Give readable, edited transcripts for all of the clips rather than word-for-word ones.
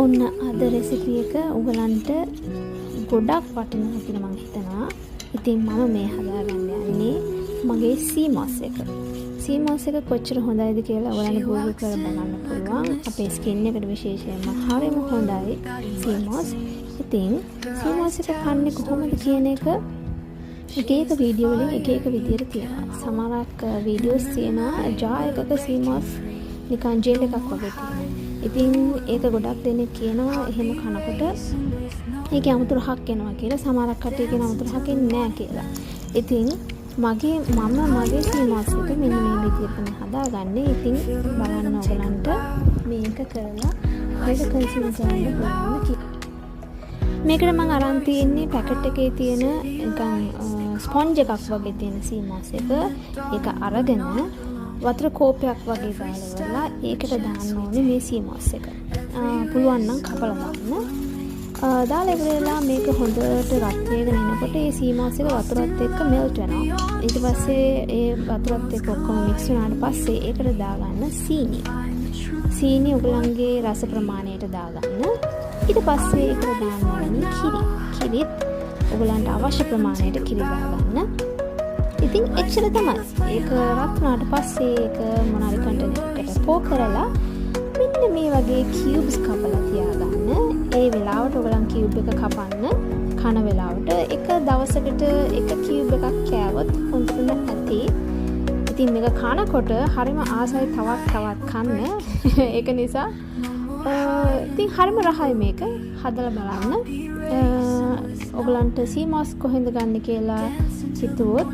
ඔන්න අද රෙසිපි එක ඔයගලන්ට ගොඩක් වටිනවා කියලා මම හිතනවා. ඉතින් මම මේ හදාගන්න යන්නේ මගේ සීමස් එක. සීමස් එක කොච්චර හොඳයිද කියලා ඔයගලන්ට Google කරලා බලන්න පුළුවන්. අපේ ස්කින් එකට විශේෂයෙන්ම හරිම හොඳයි සීමස්. ඉතින් සීමස් එක කන්නේ කොහොමද කියන එක එක එක වීඩියෝ වලින් එක එක විදියට තියෙනවා. සමහරක් වීඩියෝස් තියෙනවා ජා එකක සීමස් නිකන් ජෙල් එකක් වගේ තියෙනවා. ඉතින් ඒක ගොඩක් දෙනෙක් කියනවා එහෙම කනකොට ඒකේ අමුතු රහක් එනවා කියලා. සමහරක් කට්ටිය කියන අමුතු රහක් එන්නේ නැහැ කියලා. ඉතින් මගේ සීමස් එක මෙන්න මේ විදිහට මම හදාගන්නේ. ඉතින් බලන්න ඔයගලන්ට මේක කරලා මේක කන්සියුම් කරන්න පුළුවන් කියලා. මේකට මම අරන් තියෙන්නේ පැකට් එකේ තියෙන නිකන් ස්පොන්ජ් එකක් වගේ තියෙන සීමස් එක. ඒක අරගෙන වතුර කෝපයක් වගේ දාලා ඒකට දාන්න ඕනේ මේ සීමස් එක. පුළුවන් නම් කපලා දාන්න. දාලා ඉවරලා මේක හොඳට රත් වෙගෙන එනකොට මේ සීමස් එක වතුරත් එක්ක මෙල්ට් වෙනවා. ඊට පස්සේ ඒ වතුරත් එක්ක ඔක්කොම මික්ස් වුණාට පස්සේ ඒකට දාගන්න සීනි. සීනි ඔයගලන්ගේ රස ප්‍රමාණයට දාගන්න. ඊට පස්සේ ඒකට දාන්න ඕනේ කිරි. කිරිත් ඔයගලන්ට අවශ්‍ය ප්‍රමාණයට කිරි දාගන්න. ඉතින් එච්චර තමයි. ඒක රත් වුණාට පස්සේ ඒක මොනාරි කන්ටේනර් එකට පෝ කරලා මෙන්න මේ වගේ කියුබ්ස් කපලා තියාගන්න. ඒ වෙලාවට ඔයගලන් කියුබ් එක කපන්න කන වෙලාවට එක දවසකට එක කියුබ් එකක් කෑවොත් හොඳටම ඇති. ඉතින් මේක කනකොට හරිම ආසයි තවත් කන්න. ඒක නිසා ඉතින් හරිම රහයි මේක. හදලා බලන්න. ඔයගලන්ට සීමස් කොහෙන්ද ගන්න කියලා හිතුවොත්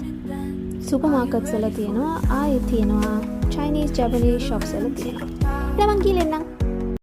සුපර් මාකට්ස් වල තියෙනවා. ආයේ තියෙනවා Chinese Japanese shops වල තියෙනවා. ඊළඟ ගිලෙන්නම්